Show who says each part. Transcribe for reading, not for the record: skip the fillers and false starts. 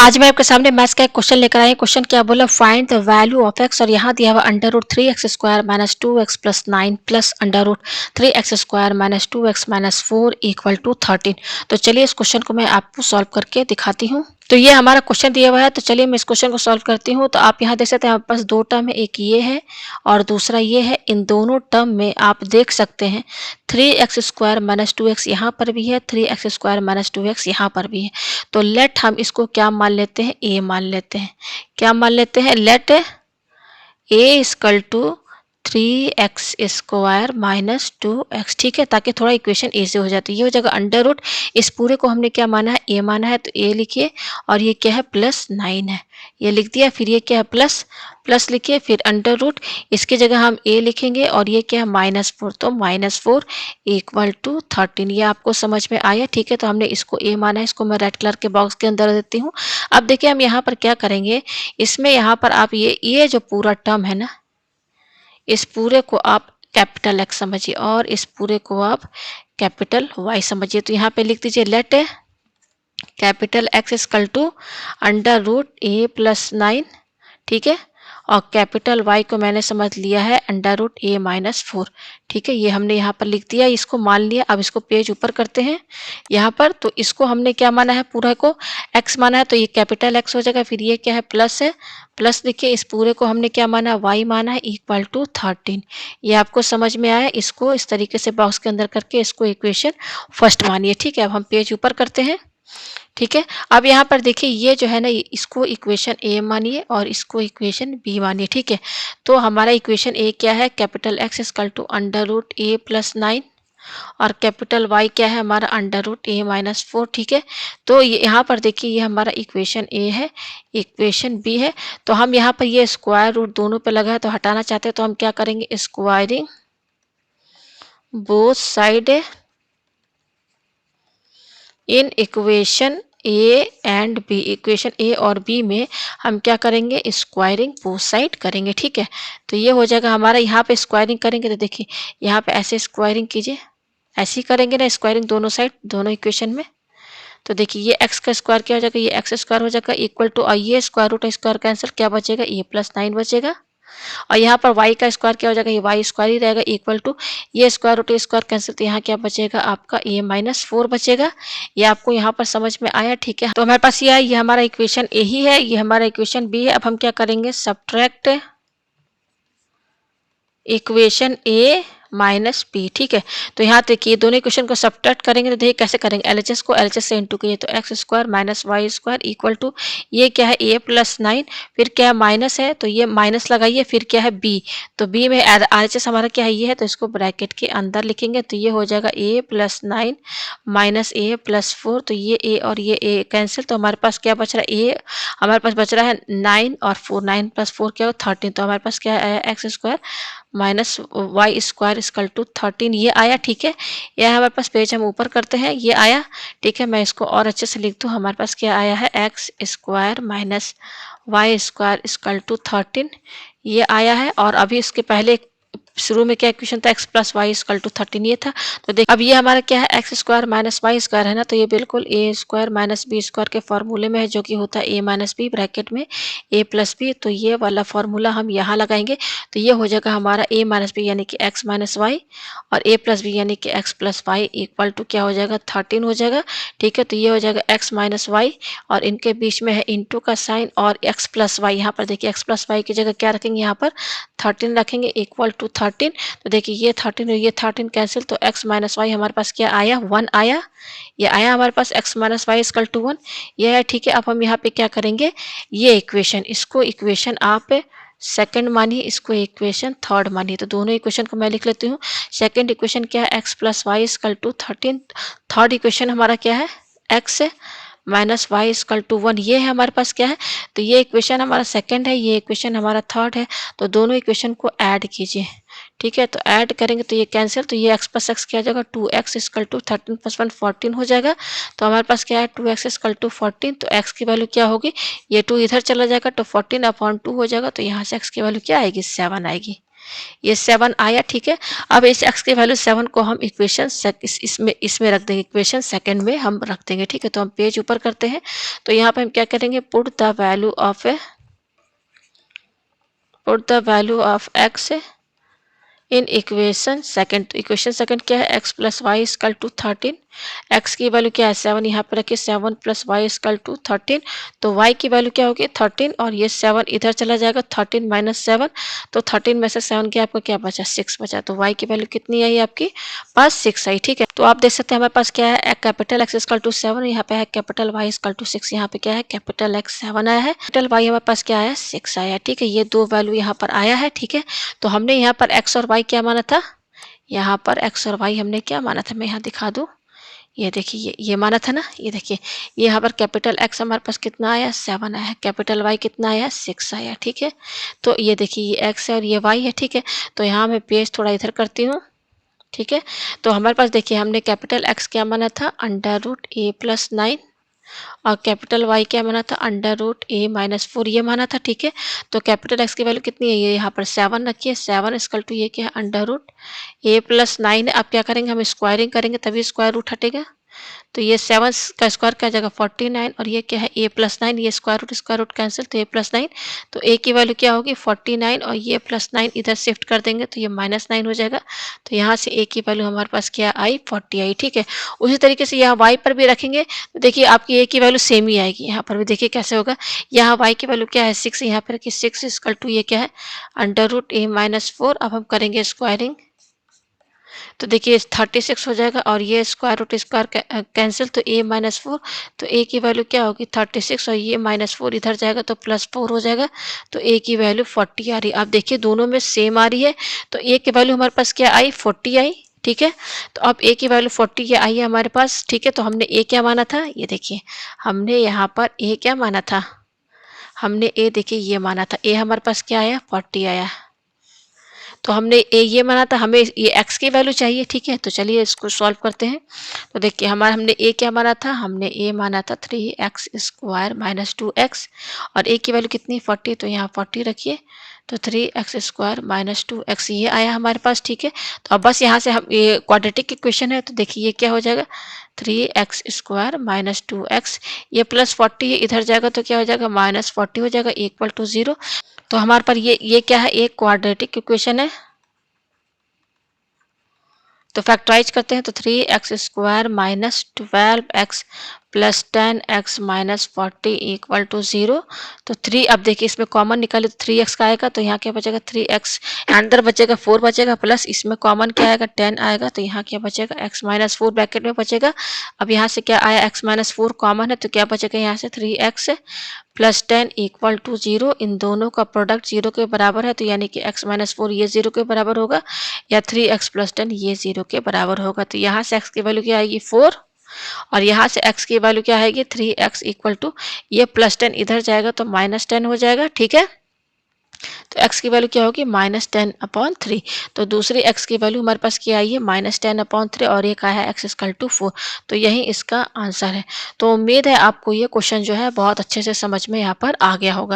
Speaker 1: आज मैं आपके सामने मैथ्स का एक क्वेश्चन लेकर आई हूँ। क्वेश्चन क्या बोला, find the value of X, और यहाँ दिया हुआ under root 3x² minus 2x plus 9 plus under root 3x² minus 2x minus 4 equal to 13। तो चलिए इस क्वेश्चन को मैं आपको सॉल्व करके दिखाती हूँ। तो ये हमारा क्वेश्चन दिया हुआ है, तो चलिए मैं इस क्वेश्चन को सॉल्व करती हूँ। तो आप यहाँ देख सकते हैं हमारे पास दो टर्म है, एक ये है और दूसरा ये है। इन दोनों टर्म में आप देख सकते हैं 3x² माइनस 2x यहाँ पर भी है, 3x² माइनस 2x यहाँ पर भी है। तो लेट हम इसको क्या मान लेते हैं, a मान लेते हैं। क्या मान लेते हैं, let a equal to 3x² minus 2x। ठीक है, ताकि थोड़ा इक्वेशन इजी हो जाती है। ये हो जाएगा अंडर रूट, इस पूरे को हमने क्या माना है, a माना है, तो a लिखिए। और ये क्या है, प्लस 9 है, ये लिख दिया। फिर ये क्या है, प्लस प्लस लिखिए, फिर अंडर रूट, इसकी जगह हम a लिखेंगे। और ये क्या है, -4, तो -4 इक्वल टू 13। ये आपको समझ में आया? ठीक है, तो हमने इसको a माना है, इसको मैं रेड कलर के बॉक्स के अंदर देती हूँ। अब देखिए हम यहाँ पर क्या करेंगे, इसमें यहाँ पर आप ये जो पूरा टर्म है ना, इस पूरे को आप कैपिटल X समझिए और इस पूरे को आप कैपिटल Y समझिए। तो यहाँ पे लिख दीजिए let capital X equal to under root a plus 9। ठीक है, और कैपिटल Y को मैंने समझ लिया है अंडर रूट a माइनस 4। ठीक है, ये हमने यहाँ पर लिख दिया, इसको मान लिया। अब इसको पेज ऊपर करते हैं यहाँ पर। तो इसको हमने क्या माना है, पूरा को x माना है, तो ये कैपिटल X हो जाएगा। फिर ये क्या है, प्लस है, प्लस देखिए इस पूरे को हमने क्या माना, y माना है, इक्वल टू 13। ये आपको समझ में आया? इसको इस तरीके से बॉक्स के अंदर करके इसको इक्वेशन फर्स्ट मानिए। ठीक है, अब हम पेज ऊपर करते हैं। ठीक है, अब यहाँ पर देखिए ये जो है ना, इसको इक्वेशन ए मानिए और इसको इक्वेशन बी मानिए। ठीक है, तो हमारा इक्वेशन ए क्या है, capital X equal to under root a plus 9 और कैपिटल Y क्या है हमारा, अंडर रूट a माइनस 4। ठीक है, तो यहाँ पर देखिए ये हमारा इक्वेशन ए है, इक्वेशन बी है। तो हम यहाँ पर ये स्क्वायर रूट दोनों पे लगा है, तो हटाना चाहते हैं, तो हम क्या करेंगे, squaring both side in equation A and B. Equation A और बी में हम क्या करेंगे, स्क्वायरिंग बोथ साइड करेंगे। ठीक है, तो ये हो जाएगा हमारा, यहाँ पे स्क्वायरिंग करेंगे तो देखिए यहाँ पे ऐसे स्क्वायरिंग कीजिए, ऐसे ही करेंगे ना स्क्वायरिंग दोनों साइड, दोनों इक्वेशन में। तो देखिए ये x का स्क्वायर क्या हो जाएगा, ये x² हो जाएगा, इक्वल टू ये स्क्वायर रूट स्क्वायर कैंसिल, क्या बचेगा, a प्लस 9 बचेगा। और यहाँ पर y का स्क्वायर क्या हो जाएगा, ये y स्क्वायर ही रहेगा, इक्वल टू ये स्क्वायर रूट स्क्वायर कैंसिल, तो यहाँ क्या बचेगा आपका a माइनस 4 बचेगा। ये आपको यहाँ पर समझ में आया? ठीक है, तो हमारे पास ये है, ये हमारा इक्वेशन ए ही है, ये हमारा इक्वेशन बी है। अब हम क्या करेंगे, सब्ट्रैक्ट इक्वेशन ए माइनस बी। ठीक है, तो यहाँ देखिए दोनों इक्वेशन को सब्ट्रैक्ट करेंगे तो देखिए कैसे करेंगे, एलएचएस को एलएचएस से इनटू कीजिए, तो x² minus y² equal to ये क्या है, a प्लस 9, फिर क्या है माइनस है, तो ये माइनस लगाइए, फिर क्या है b, तो b में एलएचएस हमारा क्या है, ये है, तो इसको ब्रैकेट के अंदर लिखेंगे। तो ये हो जाएगा a plus 9 minus a plus 4, तो ये a और ये a कैंसिल, तो हमारे पास क्या बच रहा है, a हमारे पास बच रहा है 9 और 4, 9 प्लस 4 क्या हो, 13। तो हमारे पास क्या आया, x² minus y² equal to 13, ये आया। ठीक है, यह हमारे पास, पेज हम ऊपर करते हैं, ये आया। ठीक है, मैं इसको और अच्छे से लिख दूँ, हमारे पास क्या आया है, x² minus y² equal to 13, ये आया है। और अभी इसके पहले शुरू में क्या इक्वेशन था, x plus Y equal to 13, ये था। तो देखिए अब ये हमारा क्या है, x² माइनस y² है ना, तो ये बिल्कुल a² माइनस b² के फॉर्मूले में है, जो कि होता है a माइनस बी ब्रैकेट में a प्लस बी। तो ये वाला फॉर्मूला हम यहाँ लगाएंगे, तो ये हो जाएगा हमारा a माइनस बी यानी कि x माइनस वाई, और a प्लस बी यानी कि x plus Y equal to क्या हो जाएगा, 13 हो जाएगा। ठीक है, तो ये हो जाएगा x माइनस वाई और इनके बीच में है इंटू का साइन, और x प्लस वाई, यहाँ पर देखिए x प्लस वाई की जगह क्या रखेंगे, यहाँ पर 13 रखेंगे, इक्वल टू 13। तो देखिए ये 13 और ये 13 कैंसिल, तो x माइनस वाई हमारे पास क्या आया, 1 आया। ये आया हमारे पास x minus Y equal to 1, ये है। ठीक है, अब हम यहाँ पे क्या करेंगे, ये इक्वेशन, इसको इक्वेशन आप सेकंड मानिए, इसको इक्वेशन थर्ड मानिए। तो दोनों इक्वेशन को मैं लिख लेती हूँ। सेकंड इक्वेशन क्या है, x plus Y equal to 13। Third equation हमारा क्या है, x minus Y equal to 1, ये है हमारे पास क्या है। तो ये इक्वेशन हमारा सेकंड है, ये इक्वेशन हमारा थर्ड है। तो दोनों इक्वेशन को ऐड कीजिए। ठीक है, तो ऐड करेंगे तो ये कैंसिल, तो ये x प्लस एक्स क्या हो जाएगा, 2x इक्वल टू 13 प्लस 1 14 हो जाएगा। तो हमारे पास क्या है, 2x इक्वल टू 14, तो x की वैल्यू क्या होगी, ये 2 इधर चला जाएगा, तो 14 अपॉन 2 हो जाएगा। तो यहाँ से x की वैल्यू क्या आएगी, 7 आएगी। ये 7 आया, ठीक है। अब इस x की वैल्यू 7 को हम इक्वेशन इसमें रख देंगे, इक्वेशन सेकंड में हम रख देंगे, ठीक है। तो हम पेज ऊपर करते हैं, तो यहाँ पे हम क्या करेंगे, put the value of x in equation second. तो इक्वेशन सेकंड क्या है, x plus Y equal to 13। x की वैल्यू क्या है 7, यहाँ पे रखिए 7 प्लस वाई इक्वल टू 13। तो y की वैल्यू क्या होगी 13, और ये 7 इधर चला जाएगा, 13 माइनस 7, तो 13 में से 7 गया, आपको क्या बचा 6 बचा। तो y की वैल्यू कितनी आई आपकी पास 6 आई, ठीक है। तो आप देख सकते हैं हमारे पास क्या है, कैपिटल x इक्वल टू 7, यहाँ पे है कैपिटल y इक्वल टू 6, यहाँ पे क्या है कैपिटल x 7 आया है, कैपिटल y हमारे पास क्या आया 6 आया, ठीक है। ये दो वैल्यू यहाँ पर आया है, ठीक है। तो हमने यहाँ पर x और y क्या माना था, यहाँ पर x और y हमने क्या माना था, मैं यहाँ दिखा दूँ, ये देखिए ये माना था ना, ये देखिए ये यहाँ पर कैपिटल x हमारे पास कितना आया 7 आया, कैपिटल y कितना आया 6 आया, ठीक है। तो ये देखिए ये x है और ये y है, ठीक है। तो यहाँ मैं पेज थोड़ा इधर करती हूँ, ठीक है। तो हमारे पास देखिए हमने कैपिटल x क्या माना था √a+9, और कैपिटल Y क्या माना था √a-4, ये माना था, ठीक है। तो कैपिटल X की वैल्यू कितनी है, ये यहाँ पर 7 रखिए, 7 इक्वल टू ये क्या है √a+9। अब क्या करेंगे, हम स्क्वायरिंग करेंगे तभी स्क्वायर रूट हटेगा। तो ये 7 का स्क्वायर क्या आ जाएगा 49, और ये क्या है a+9, ये स्क्वायर रूट कैंसिल, तो a+9, तो a की वैल्यू क्या होगी 49, और ये +9 इधर शिफ्ट कर देंगे तो ये -9 हो जाएगा। तो यहाँ से a की वैल्यू हमारे पास क्या आई 40 आई, ठीक है। उसी तरीके से यहाँ y पर भी रखेंगे, तो देखिए आपकी a की वैल्यू सेम ही आएगी, यहाँ पर भी देखिए कैसे होगा। यहाँ y की वैल्यू क्या है 6, यहाँ पर रखिए 6 इक्वल टू ये क्या है √a-4। अब हम करेंगे स्क्वायरिंग, तो देखिए 36 हो जाएगा, और ये स्क्वायर रूट स्क्वायर कैंसिल, तो a-4, तो a की वैल्यू क्या होगी 36, और ये -4 इधर जाएगा तो +4 हो जाएगा। तो a की वैल्यू 40 आ रही है। आप देखिए दोनों में सेम आ रही है, तो a की वैल्यू हमारे पास क्या आई 40 आई, ठीक है। तो अब a की वैल्यू 40 ये आई है हमारे पास, ठीक है। तो हमने a क्या माना था, ये देखिए हमने यहाँ पर a क्या माना था, हमने a देखिए ये माना था, a हमारे पास क्या आया 40 आया। तो हमने ये माना था, हमें ये x की वैल्यू चाहिए, ठीक है। तो चलिए इसको सॉल्व करते हैं। तो देखिए हमारा हमने a क्या माना था, हमने a माना था 3x² - 2x, और a की वैल्यू कितनी 40, तो यहाँ 40 रखिए, तो 3x² - 2x ये आया हमारे पास, ठीक है। तो अब बस यहाँ से हम ये क्वाड्रेटिक इक्वेशन है, तो देखिए ये क्या हो जाएगा 3x² - 2x, ये +40 इधर जाएगा तो क्या हो जाएगा -40 हो जाएगा, इक्वल टू 0। तो हमारे पर ये क्या है, एक क्वाड्रेटिक इक्वेशन है। तो फैक्टराइज करते हैं, तो 3x² - 12x plus 10x - 40 equal to 0। तो 3, अब देखिए इसमें कॉमन निकाले तो 3x का आएगा, तो यहाँ क्या बचेगा 3x, अंदर बचेगा 4 बचेगा, प्लस इसमें कॉमन क्या आएगा 10 आएगा, तो यहाँ क्या बचेगा x - 4 ब्रैकेट में बचेगा। अब यहाँ से क्या आया x - 4 कॉमन है, तो क्या बचेगा यहाँ से 3x प्लस 10 इक्वल टू 0। इन दोनों का प्रोडक्ट 0 के बराबर है, तो यानी कि x - 4 ये 0 के बराबर होगा, या 3x प्लस 10 ये 0 के बराबर होगा। तो यहाँ से x की वैल्यू क्या आएगी 4, और यहाँ से x की वैल्यू क्या आएगी 3x इक्वल टू, ये +10 इधर जाएगा तो -10 हो जाएगा, ठीक है। तो x की वैल्यू क्या होगी -10/3। तो दूसरी x की वैल्यू हमारे पास क्या आई है -10/3, और एक आया है x इक्वल टू 4। तो यही इसका आंसर है। तो उम्मीद है आपको ये क्वेश्चन जो है बहुत अच्छे से समझ में यहाँ पर आ गया होगा।